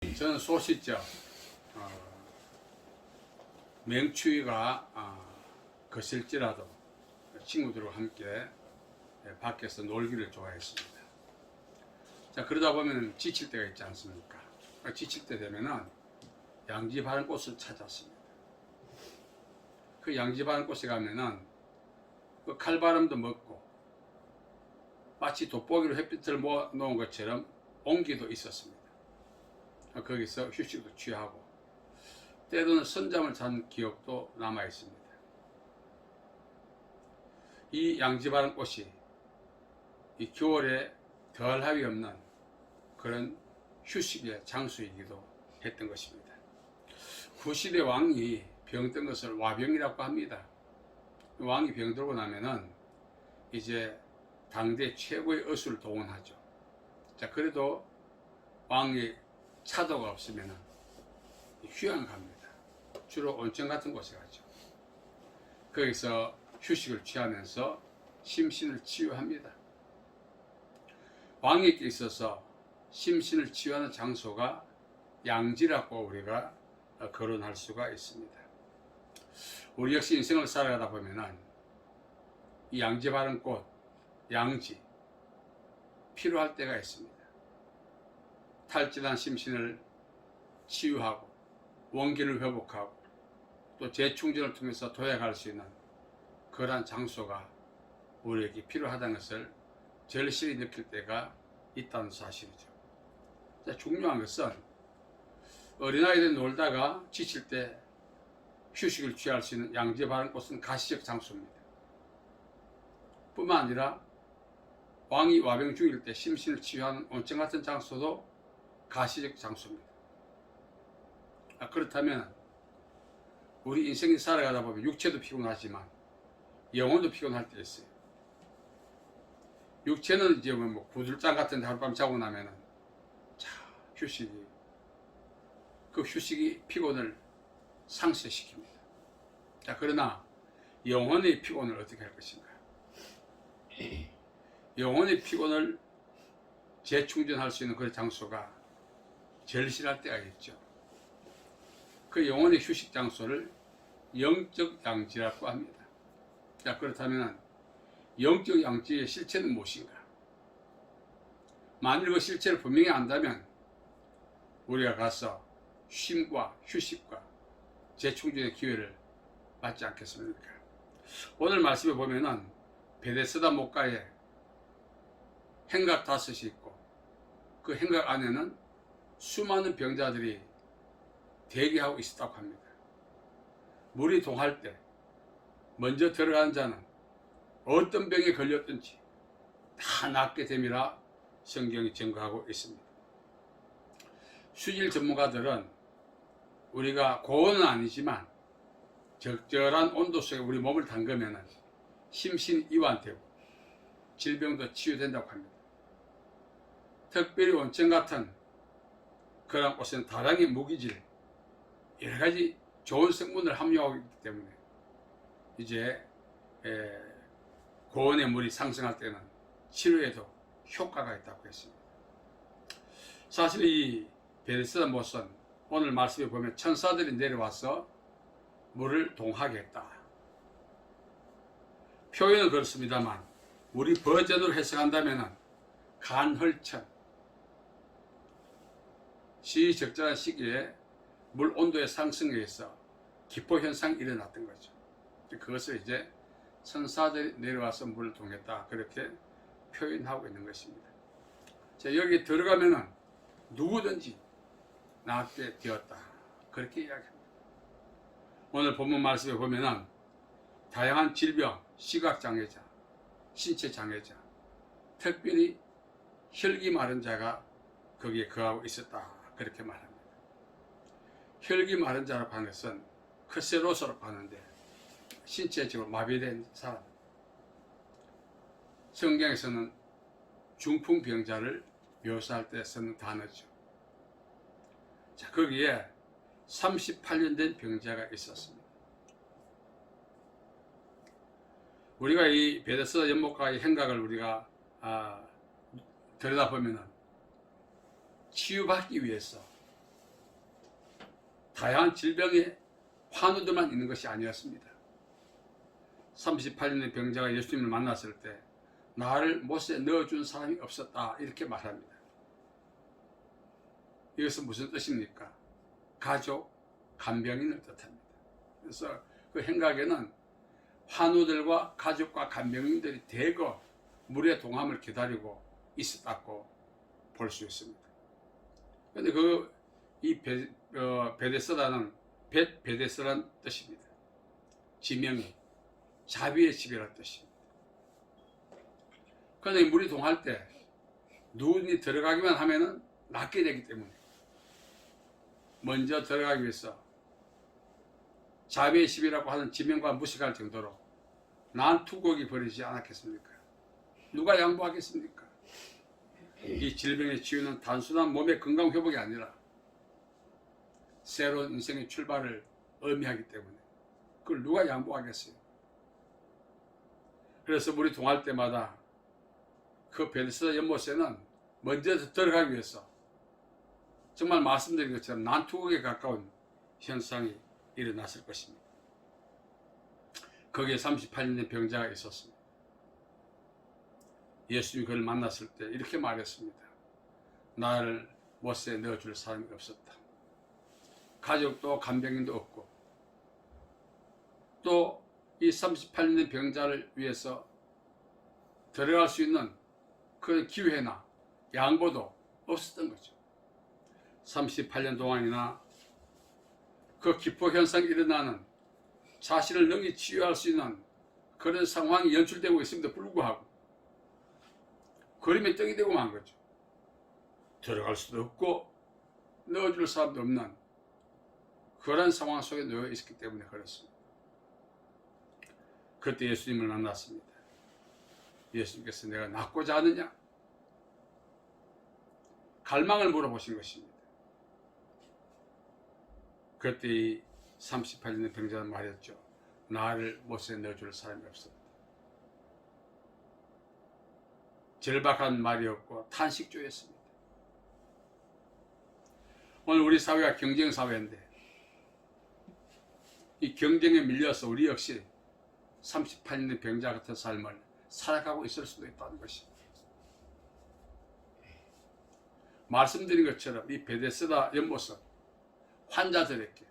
저는 소시죠. 맹추위가 거실지라도 친구들과 함께 밖에서 놀기를 좋아했습니다. 자, 그러다 보면 지칠 때가 있지 않습니까? 지칠 때 되면은 양지 바른 곳을 찾았습니다. 그 양지 바른 곳에 가면은 그 칼바람도 먹고 마치 돋보기로 햇빛을 모아 놓은 것처럼 온기도 있었습니다. 거기서 휴식도 취하고 때로는 선잠을 잔 기억도 남아 있습니다. 이 양지 바른 곳이 이 겨울에 덜 하위 없는 그런 휴식의 장소이기도 했던 것입니다. 구시대 왕이 병든 것을 와병이라고 합니다. 왕이 병들고 나면은 이제 당대 최고의 의술을 동원하죠. 자, 그래도 왕이 차도가 없으면은 휴양 갑니다. 주로 온천 같은 곳에 가죠. 거기서 휴식을 취하면서 심신을 치유합니다. 왕에게 있어서 심신을 치유하는 장소가 양지라고 우리가 거론할 수가 있습니다. 우리 역시 인생을 살아가다 보면은 이 양지 바른 곳, 양지 필요할 때가 있습니다. 탈진한 심신을 치유하고 원기를 회복하고 또 재충전을 통해서 도약할 수 있는 그러한 장소가 우리에게 필요하다는 것을 절실히 느낄 때가 있다는 사실이죠. 자, 중요한 것은 어린아이들 놀다가 지칠 때 휴식을 취할 수 있는 양지 바른 곳은 가시적 장소입니다. 뿐만 아니라 왕이 와병 중일 때 심신을 치유하는 온천 같은 장소도 가시적 장소입니다. 그렇다면 우리 인생이 살아가다 보면 육체도 피곤하지만 영혼도 피곤할 때 있어요. 육체는 이제 뭐 구들장 같은 데 하룻밤 자고 나면은 그 휴식이 피곤을 상쇄시킵니다. 자, 그러나 영혼의 피곤을 어떻게 할 것인가? 영혼의 피곤을 재충전할 수 있는 그 장소가 절실할 때가 있죠. 그 영혼의 휴식 장소를 영적 양지라고 합니다. 자, 그렇다면 영적 양지의 실체는 무엇인가? 만일 그 실체를 분명히 안다면 우리가 가서 쉼과 휴식과 재충전의 기회를 받지 않겠습니까? 오늘 말씀에 보면은 베데스다 목가에 행각 5이 있고 그 행각 안에는 수많은 병자들이 대기하고 있었다고 합니다. 물이 동할 때 먼저 들어간 자는 어떤 병에 걸렸든지 다 낫게 됨이라 성경이 증거하고 있습니다. 수질 전문가들은 우리가 고온은 아니지만 적절한 온도 속에 우리 몸을 담그면 심신 이완되고 질병도 치유된다고 합니다. 특별히 온천 같은 그런 곳은 다량의 무기질, 여러 가지 좋은 성분을 함유하고 있기 때문에 이제 고온의 물이 상승할 때는 치료에도 효과가 있다고 했습니다. 사실 이 베데스다 못은 오늘 말씀에 보면 천사들이 내려와서 물을 동하게 했다. 표현은 그렇습니다만 우리 버전으로 해석한다면 간헐천, 시적절한 시기에 물 온도의 상승에 의해서 기포 현상이 일어났던 거죠. 그것을 이제 천사들이 내려와서 물을 동했다, 그렇게 표현하고 있는 것입니다. 자, 여기 들어가면은 누구든지 낫게 되었다, 그렇게 이야기합니다. 오늘 본문 말씀에 보면은 다양한 질병, 시각장애자, 신체장애자, 특별히 혈기 마른 자가 거기에 거하고 있었다, 그렇게 말합니다. 혈기 마른 자라고 하는 것은 크세로스라고 하는데 신체적으로 마비된 사람, 성경에서는 중풍병자를 묘사할 때 쓰는 단어죠. 자, 거기에 38년 된 병자가 있었습니다. 우리가 이 베데스다 연못가의 행각을 우리가 들여다보면 치유받기 위해서 다양한 질병의 환우들만 있는 것이 아니었습니다. 38년의 병자가 예수님을 만났을 때 나를 못에 넣어준 사람이 없었다 이렇게 말합니다. 이것은 무슨 뜻입니까? 가족, 간병인을 뜻합니다. 그래서 그 행각에는 환우들과 가족과 간병인들이 대거 물의 동함을 기다리고 있었다고 볼 수 있습니다. 그런데 이 베데스다는 베데스라는 뜻입니다. 지명이 자비의 집이라는 뜻입니다. 그런데 물이 동할 때 누군지 들어가기만 하면은 낫게 되기 때문에 먼저 들어가기 위해서 자비의 집이라고 하는 지명과 무식할 정도로 난투곡이 벌이지 않았겠습니까? 누가 양보하겠습니까? 이 질병의 치유는 단순한 몸의 건강 회복이 아니라 새로운 인생의 출발을 의미하기 때문에 그걸 누가 양보하겠어요? 그래서 물이 동할 때마다 그 베데스다 연못에는 먼저 들어가기 위해서 정말 말씀드린 것처럼 난투극에 가까운 현상이 일어났을 것입니다. 거기에 38년의 병자가 있었습니다. 예수님이 그를 만났을 때 이렇게 말했습니다. 나를 못에 넣어줄 사람이 없었다. 가족도 간병인도 없고 또 이 38년의 병자를 위해서 들어갈 수 있는 그 기회나 양보도 없었던 거죠. 38년 동안이나 그 기포 현상이 일어나는 자신을 능히 치유할 수 있는 그런 상황이 연출되고 있음에도 불구하고 그림에 떡이 되고 만 거죠. 들어갈 수도 없고 넣어줄 사람도 없는 그런 상황 속에 놓여 있었기 때문에 그렇습니다. 그때 예수님을 만났습니다. 예수님께서 내가 낫고자 하느냐? 갈망을 물어보신 것입니다. 그때 이 38년의 병자는 말했죠. 나를 못에 넣어줄 사람이 없었다. 절박한 말이었고 탄식조였습니다. 오늘 우리 사회가 경쟁사회인데 이 경쟁에 밀려서 우리 역시 38년의 병자 같은 삶을 살아가고 있을 수도 있다는 것입니다. 말씀드린 것처럼 이 베데스다 연못은 환자들에게,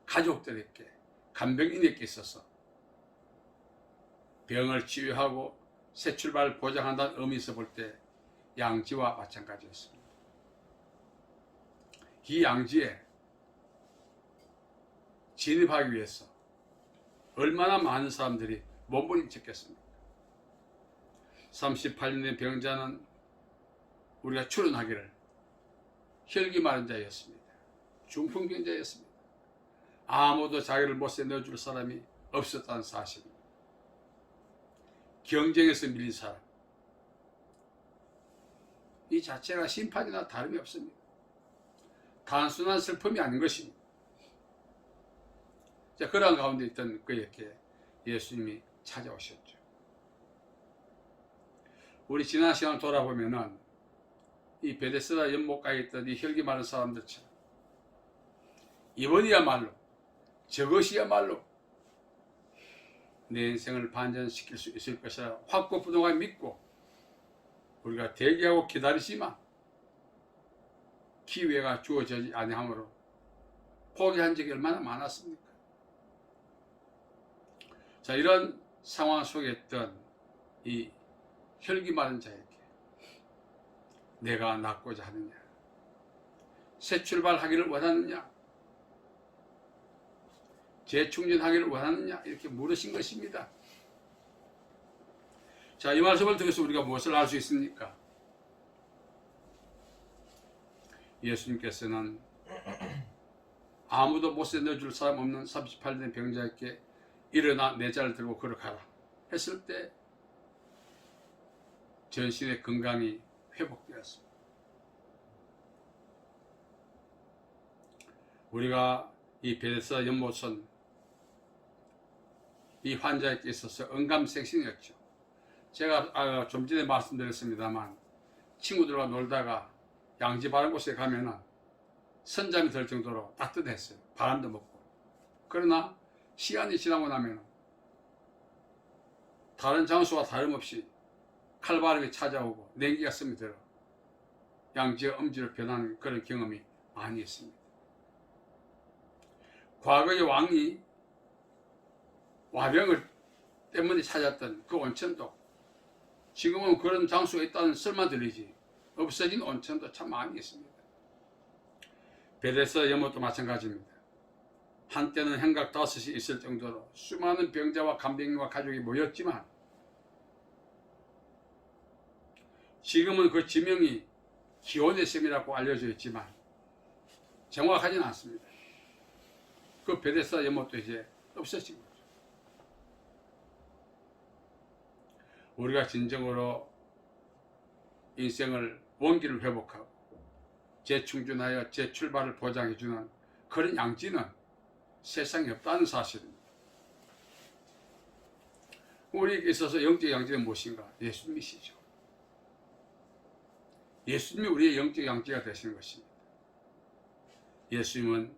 가족들에게, 간병인에게 있어서 병을 치유하고 새 출발을 보장한다는 의미에서 볼 때 양지와 마찬가지였습니다. 이 양지에 진입하기 위해서 얼마나 많은 사람들이 몸부림쳤겠습니까? 38년의 병자는 우리가 추론하기를 혈기 마른 자였습니다. 중풍병자였습니다. 아무도 자기를 못에 넣어줄 사람이 없었다는 사실입니다. 경쟁에서 밀린 사람, 이 자체가 심판이나 다름이 없습니다. 단순한 슬픔이 아닌 것입니다. 자, 그러한 가운데 있던 그에게 예수님이 찾아오셨죠. 우리 지난 시간을 돌아보면은 이 베데스다 연못가에 있던 이 혈기 많은 사람들처럼 이번이야말로 저것이야말로 내 인생을 반전시킬 수 있을 것이라 확고부동하게 믿고 우리가 대기하고 기다리지만 기회가 주어지지 아니하므로 포기한 적이 얼마나 많았습니까? 자, 이런 상황 속에 있던 이 혈기 마른 자에게 내가 낫고자 하느냐, 새 출발하기를 원하느냐, 재충전하기를 원하느냐 이렇게 물으신 것입니다. 자, 이 말씀을 통해서 우리가 무엇을 알 수 있습니까? 예수님께서는 아무도 못에 넣어줄 사람 없는 38년 병자에게 일어나 내 자를 들고 걸어가라 했을 때 전신의 건강이 회복되었습니다. 우리가 이 베데스다 연못은 이 환자에게 있어서 언감생심이었죠. 제가 좀 전에 말씀드렸습니다만 친구들과 놀다가 양지 바른 곳에 가면은 선잠이 들 정도로 따뜻했어요. 바람도 먹고. 그러나 시간이 지나고 나면 다른 장소와 다름없이 칼바람이 찾아오고 냉기가 스며들어 양지가 음지로 변하는 그런 경험이 많이 있습니다. 과거의 왕이 와병을 때문에 찾았던 그 온천도 지금은 그런 장소에 있다는 설만 들리지 없어진 온천도 참 많이 있습니다. 베데스다 연못도 마찬가지입니다. 한때는 행각 5이 있을 정도로 수많은 병자와 간병인과 가족이 모였지만 지금은 그 지명이 기원의 샘이라고 알려져 있지만 정확하지는 않습니다. 그 베데스다 연못도 이제 없어진 거죠. 우리가 진정으로 인생을 원기를 회복하고 재충전하여 재출발을 보장해주는 그런 양지는 세상에 없다는 사실입니다. 우리에게 있어서 영적 양지는 무엇인가? 예수님이시죠. 예수님이 우리의 영적 양지가 되시는 것입니다. 예수님은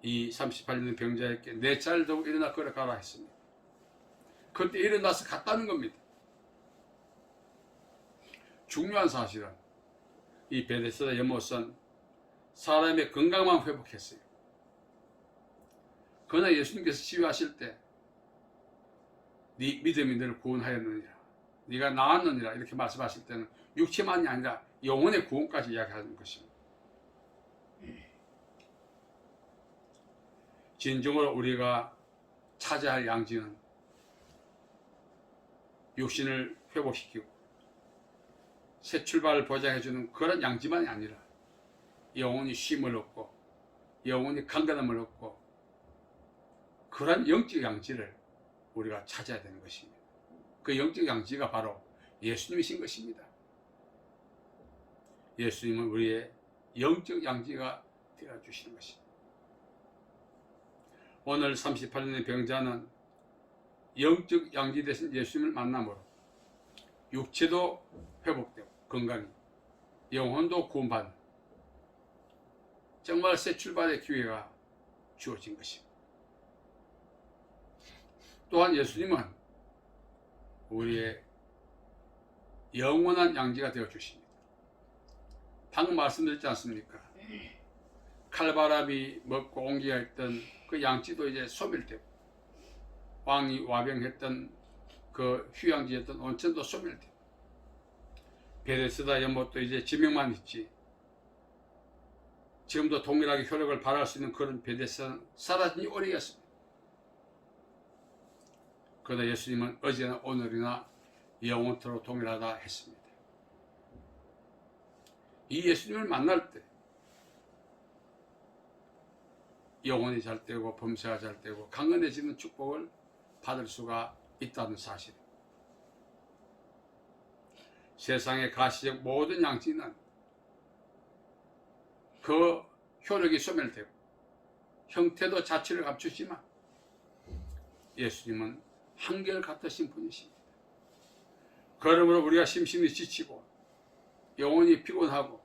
이 38년 병자에게 4차례 더 일어나 걸어가라 했습니다. 그때 일어나서 갔다는 겁니다. 중요한 사실은 이 베데스다 연못은 사람의 건강만 회복했어요. 그러나 예수님께서 치유하실 때 네 믿음이 너를 구원하였느니라, 네가 나았느니라 이렇게 말씀하실 때는 육체만이 아니라 영혼의 구원까지 이야기하는 것입니다. 진정으로 우리가 찾아야 할 양지는 육신을 회복시키고 새 출발을 보장해주는 그런 양지만이 아니라 영혼이 쉼을 얻고 영혼이 강건함을 얻고 그런 영적 양지를 우리가 찾아야 되는 것입니다. 그 영적 양지가 바로 예수님이신 것입니다. 예수님은 우리의 영적 양지가 되어주시는 것입니다. 오늘 38년의 병자는 영적 양지 되신 예수님을 만남으로 육체도 회복되고 건강이, 영혼도 구원받는 정말 새 출발의 기회가 주어진 것입니다. 또한 예수님은 우리의 영원한 양지가 되어 주십니다. 방금 말씀드렸지 않습니까? 칼바람이 먹고 온기가 있던 그 양지도 이제 소멸되고 왕이 와병했던 그 휴양지였던 온천도 소멸되고 베데스다 연못도 이제 지명만 있지 지금도 동일하게 효력을 발할 수 있는 그런 베데스다는 사라진 지 오래였습니다. 그러나 예수님은 어제나 오늘이나 영원토록 동일하다 했습니다. 이 예수님을 만날 때 영혼이 잘 되고 범사가 잘 되고 강건해지는 축복을 받을 수가 있다는 사실입니다. 세상의 가시적 모든 양지는 그 효력이 소멸되고 형태도 자취를 감추지만 예수님은 한결같으신 분이십니다. 그러므로 우리가 심신이 지치고 영혼이 피곤하고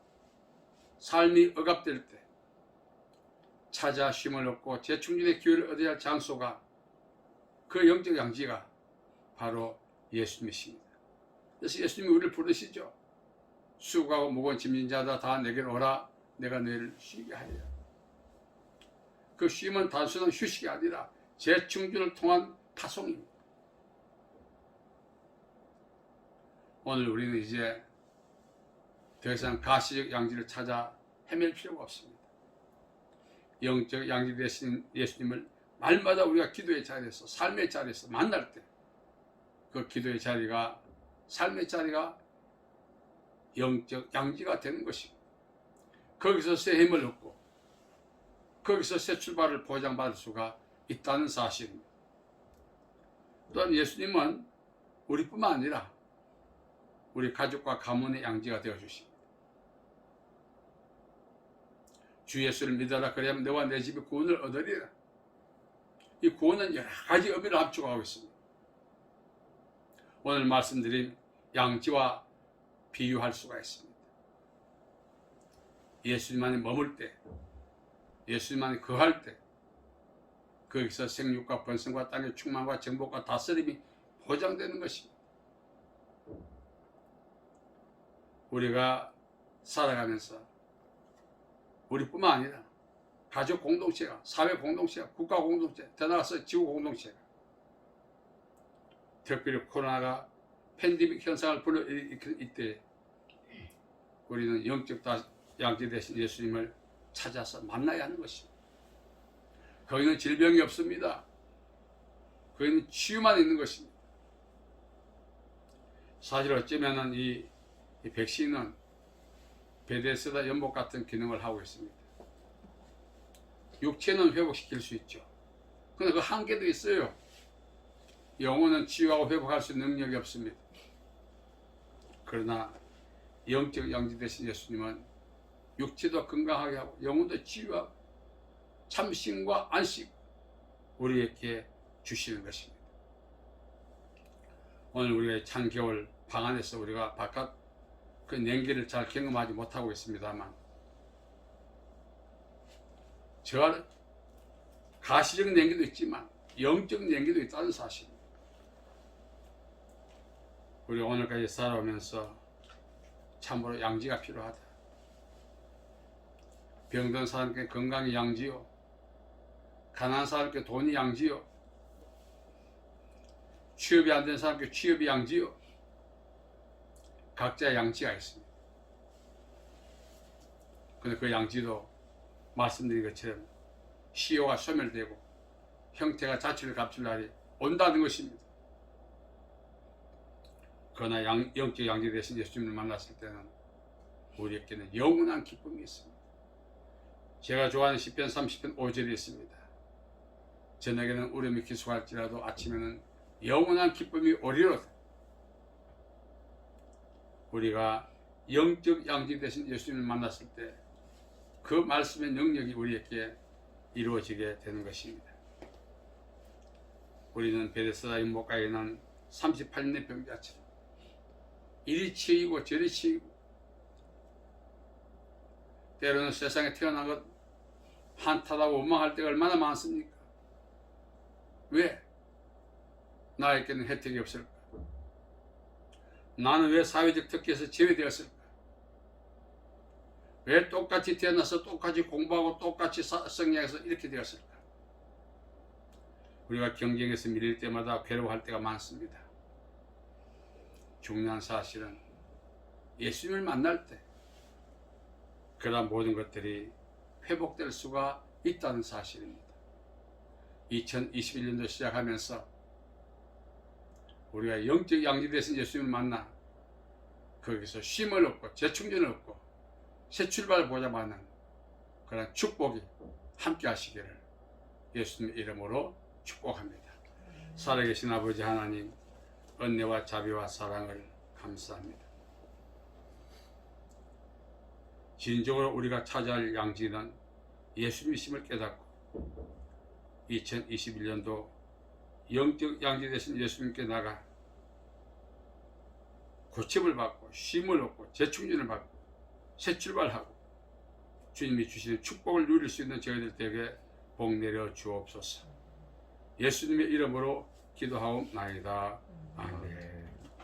삶이 억압될 때 찾아 쉼을 얻고 재충전의 기회를 얻어야 할 장소가 그 영적 양지가 바로 예수님이십니다. 그래서 예수님이 우리를 부르시죠. 수고하고 무거운 짐진 자다 다 내게로 오라 내가 너희를 쉬게 하리라. 그 쉼은 단순한 휴식이 아니라 재충전을 통한 파송입니다. 오늘 우리는 이제 더 이상 가시적 양지를 찾아 헤맬 필요가 없습니다. 영적 양지 되신 예수님을 날마다 우리가 기도의 자리에서 삶의 자리에서 만날 때 그 기도의 자리가 삶의 자리가 영적 양지가 되는 것입니다. 거기서 새 힘을 얻고 거기서 새 출발을 보장받을 수가 있다는 사실입니다. 또한 예수님은 우리뿐만 아니라 우리 가족과 가문의 양지가 되어주십니다. 주 예수를 믿어라 그래야만 너와 내 집이 구원을 얻으리라. 이 구원은 여러 가지 의미를 함축하고 있습니다. 오늘 말씀드린 양지와 비유할 수가 있습니다. 예수님 안에 머물 때 예수님만이 거할 때 거기서 생육과 번성과 땅의 충만과 정복과 다스림이 보장되는 것입니다. 우리가 살아가면서 우리뿐만 아니라 가족 공동체가, 사회 공동체가, 국가 공동체, 더 나아가서 지구 공동체가, 특별히 코로나가 팬데믹 현상을 불러일으키는 이때 우리는 영적 양지 되신 예수님을 찾아서 만나야 하는 것입니다. 거기는 질병이 없습니다. 거기는 치유만 있는 것입니다. 사실 어쩌면 이 백신은 베데스다 연못 같은 기능을 하고 있습니다. 육체는 회복시킬 수 있죠. 그런데 그 한계도 있어요. 영혼은 치유하고 회복할 수 있는 능력이 없습니다. 그러나 영적 양지 되신 예수님은 육체도 건강하게 하고 영혼도 치유하고 참심과 안식 우리에게 주시는 것입니다. 오늘 우리가 찬 겨울 방 안에서 우리가 바깥 그 냉기를 잘 경험하지 못하고 있습니다만, 저 안에 가시적 냉기도 있지만 영적 냉기도 있다는 사실입니다. 우리 오늘까지 살아오면서 참으로 양지가 필요하다. 병든 사람께 건강이 양지요, 가난한 사람께 돈이 양지요, 취업이 안 된 사람께 취업이 양지요. 각자의 양지가 있습니다. 근데 그 양지도 말씀드린 것처럼 시효가 소멸되고 형태가 자취를 값질 날이 온다는 것입니다. 그러나 영적 양지 되신 예수님을 만났을 때는 우리에게는 영원한 기쁨이 있습니다. 제가 좋아하는 시편 30편 5절이 있습니다. 저녁에는 울음이 기숙할지라도 아침에는 영원한 기쁨이 오리로다. 우리가 영적 양지 되신 예수님을 만났을 때 그 말씀의 능력이 우리에게 이루어지게 되는 것입니다. 우리는 베데스다 연못가에 있는 38년의 병자처럼 이리 치이고 저리 치이고, 때로는 세상에 태어난 것 한탄하고 원망할 때가 얼마나 많습니까? 왜? 나에게는 혜택이 없을까? 나는 왜 사회적 특기에서 제외되었을까? 왜 똑같이 태어나서 똑같이 공부하고 똑같이 성장해서 이렇게 되었을까? 우리가 경쟁에서 밀릴 때마다 괴로워할 때가 많습니다. 중요한 사실은 예수님을 만날 때 그러한 모든 것들이 회복될 수가 있다는 사실입니다. 2021년도 시작하면서 우리가 영적 양지 되신 예수님을 만나 거기서 쉼을 얻고 재충전을 얻고 새 출발을 보자마는 그런 축복이 함께 하시기를 예수님의 이름으로 축복합니다. 살아계신 아버지 하나님, 은혜와 자비와 사랑을 감사합니다. 진정으로 우리가 찾아야 할 양지는 예수님이심을 깨닫고 2021년도 영적 양지 되신 예수님께 나가 고침을 받고 쉼을 얻고 재충전을 받고 새 출발하고 주님이 주시는 축복을 누릴 수 있는 저희들에게 복 내려 주옵소서. 예수님의 이름으로 기도하옵나이다. 아멘.